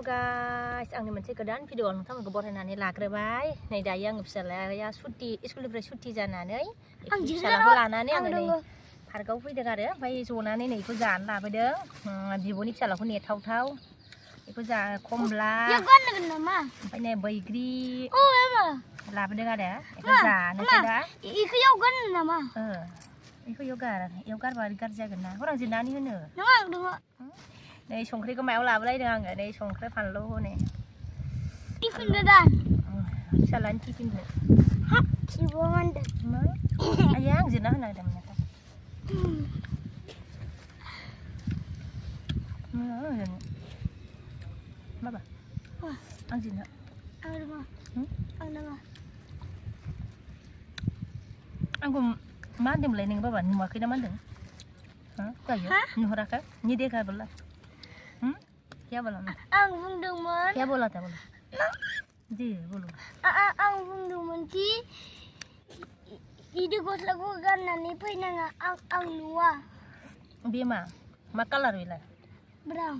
Halo guys, आंनि मोनसे गोदान video नोंथांमोनखौ बरायनानै लाग्रोबाय। नै दायो आङो फिसालाया स्कुलनिफ्राय सुथि जानानै फिसालाखौ लानानै आङो नै पार्कआव फैदों आरो ओमफ्राय जनानै नै बेखौ जानो लाबोदों। बिब'नि फिसालाखौ नेथावथाव बेखौ जा खमला ओमफ्राय नै बैग्रि लाबोदों आरो बेखौ जानोसै दा। बेखौ एवगोन नामा? बेखौ एवगारबा गाज्रि जागोन ना हराव जिरनानै होनो। नै संख्रिखौ मायाव लाबोलायदों आङो नै संख्रि फानलु हनै टिफिन गोदान फिसालानि टिफिनखौ आइया आं जिरना होनो नागिरदोंमोन बाबा आं जिरना आंखौ मा होनदोंमोनलाय नों बाबा नुवाखै ना मा होनदों नुहराखै नि देखा बोला क्या बोला आं बुंदोंमोन क्या बोला था बोला जी बोलो आं बुंदोंमोन कि इदि गस्लाखौ गाननानै फैनाङा आं नुवा बे मा कालार बेलाय ब्राउन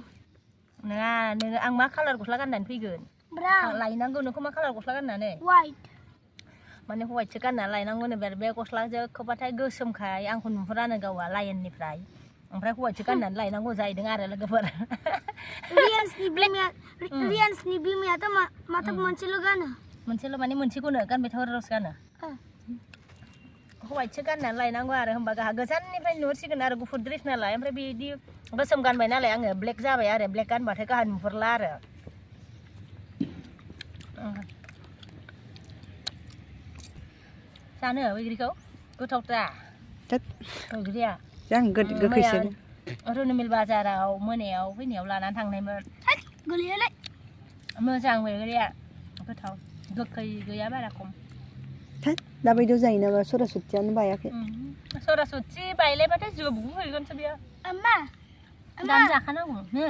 नङा नोङो आं मा कालार गस्ला गाननानै फैगोन ब्राउन लायनांगौ नोंखौ मा कालार गस्ला गाननानै वाइट माने हवाइटसो गाननानै लायनांगौनो बे गस्लाजों खोबाथाय गोसोमखाय आंखौ नुहुरानो गावा लायननिफ्राय ओमफ्राय हवाइटसो गाननानै लायनांगौ जाहैदों आरो लोगोफोर रियान्सनि बिमायाथ' माथो मोनसेल' गानो मोनसेल' माने मोनसेखौनो गानबाय थाव रस गानो हवाइटसो गाननानै लायनांगौ आरो होमबा गाहा गोजाननिफ्राय नुहुरसिगोन आरो गुफुर ड्रेस नालाय ओमफ्राय बिदि गोसोम गानबाय नालाय आङो ब्लेक जाबाय आरो ब्लेक गानबाथाय गाहा नुहुरला आरो जानो बैग्रिखौ गोथावथा बैग्रिया गोखैसो रुनुमिल बाजाराव मोनायाव फैनायाव लानानै थांनायमोन गोलैयालै मोजां बैग्रिया गोथाव गोखै गैया बारा खम दाबायदियाव जायो नामा सरासतियानो बायाखै सरासति बायलायबाथाय जोबु हैगोनसो बेयो दाम जाखानांगौ नो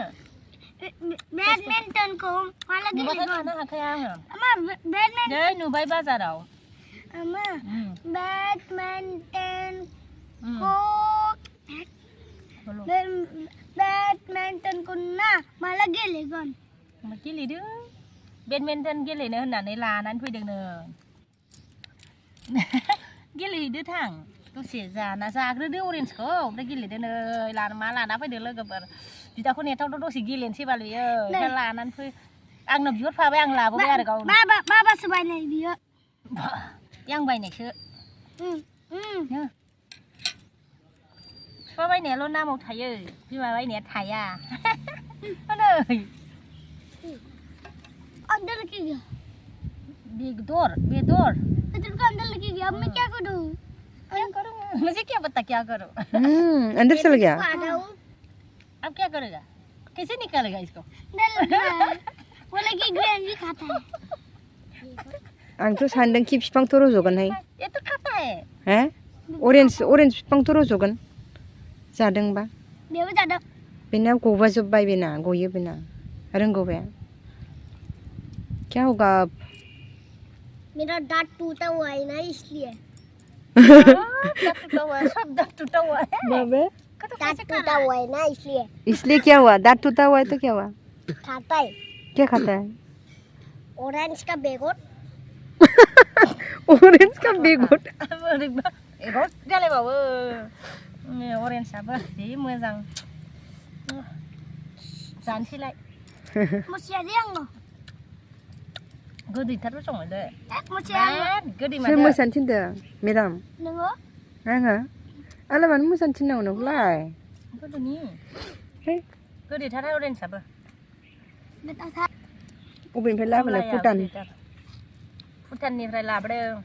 बेडमिन्टनखौ माला गेलेगोन लानो हाखाया आङो बेडमिन्टन नै नुबाय बाजाराव बेडमिन्टनखौ ना माला गेलेगोन गेलेदों बेडमिन्टन गेलेनो होननानै लानानै फैदोंनो गेलेहैदो थां दसे जाग्रोदो अरेन्जखौ ओमफ्राय गेलेदो नै लाना फैदो लोगोफोर बिदाखौ नेथावथ' दसे गेलेनोसै बाल बियो ओमफ्राय लानानै फै आंनो बिहरफाबाय आं लाबोबाय आरो गावनो बाबासो बायनाय बियो आं बायनायसो बिफा बायनायाल' नामाव थायो बिमा बायनाया थाया नै अंदर लेके गया बेदर इधर को अंदर लेके गया अब मैं क्या करूं मुझे क्या पता क्या करो अंदर चल गया अब क्या करेगा कैसे निकालेगा इसको वो लगी ग्रेन भी खाता है आंथ' सानदों कि बिफांथ' रज'गोनहाय ये तो खाता है हैं अरेन्ज बिफांथ' रज'गोन जादोंबा बेबो जादों बेना गबाजोब्बाय बेना गयो बेना रोंगौ बे क्या होगा मेरा दांत टूटा हुआ है ना इसलिए सब दांत टूटा हुआ है बाबे दांत टूटा हुआ है ना इसलिए क्या हुआ दांत टूटा हुआ है तो क्या हुआ खाता है क्या खाता है ऑरेंज का बेगोट ऑरेंज का बेगोट एगोट जालायबावो अरेन्जआबो जि मोजां जानोसैलाय मुसियारि आङो गोदैथारबो संदो मुसियारि गोदै सोर मोसानो थिनदों मेदाम नोङो आङो आंलाय मानो मोसानो थिननांगौ नोंखौलाय गोदैनि गोदैथार अरेन्जआबो बबेनिफ्राय लाबोनाय भुटाननिफ्राय लाबोदों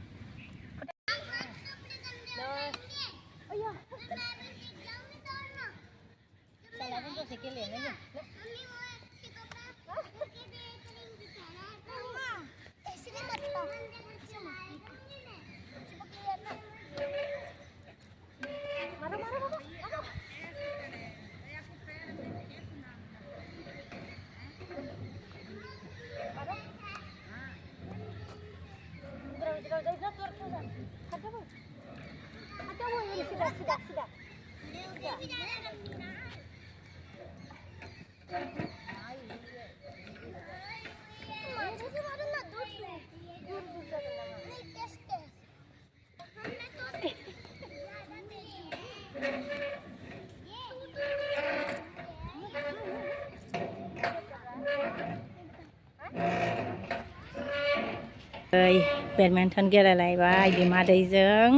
แบดมินตันगेलेलायबाय बिमा दैजों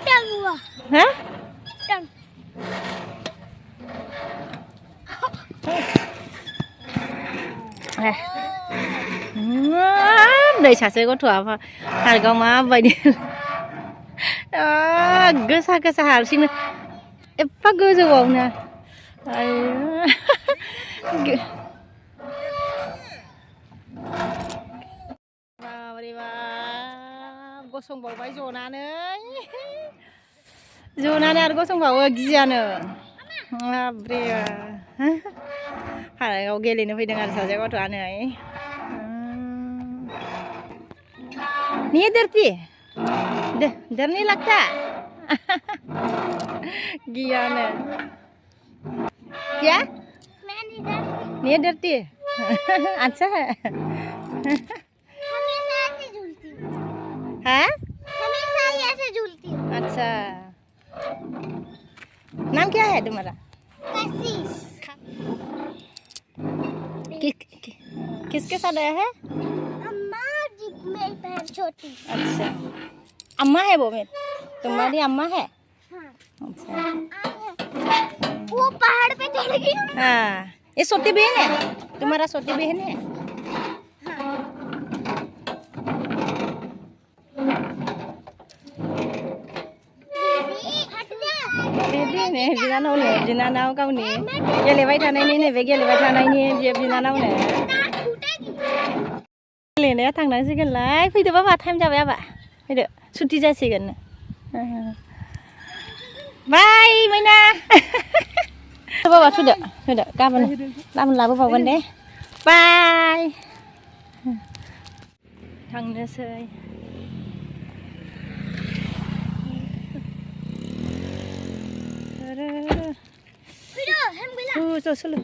Tengwa. ha Teng. Đây chả sẽ có thua mà hạt gạo má vậy đi gesa hạt xin em phát gơ rồi bông nè vào đi vào có sông vào váy rồi nè rồi nè có sông vào kia nữa bria hạt gạo kia lên nó phải đừng ăn sao sẽ có thua này नहीं डरती डर नहीं लगता ज्ञान है क्या मैं नहीं डरती। नहीं डरती अच्छा है हमेशा ऐसे झूलती हूँ। हाँ हमेशा ही ऐसे झूलती हूँ। अच्छा नाम क्या है तुम्हारा कशिश। किसके साथ आया है अम्मा जी मेरी बहन छोटी। अच्छा अम्मा है वो मेरी तुम्हारी अम्मा है हाँ। अच्छा वो पहाड़ पे चढ़ गई। हाँ ये छोटी बहन है तुम्हारा छोटी बहन है दीदी हट जा। Ini बिनानाव गावनि गेलेबाय थानायनि नैबे गेलेबाय थानायनि बे बिनानावनो दांत टूटेगी। गेलेनाया थांनांसिगोनलाय फैदो बाबा टाइम जाबाय आबा फैदो सुथि जासिगोन बाय मैना बाबा थुदो गाबोन लाबोबावगोन दे बाय थांनोसै Video, हम बिला। ज' सोलो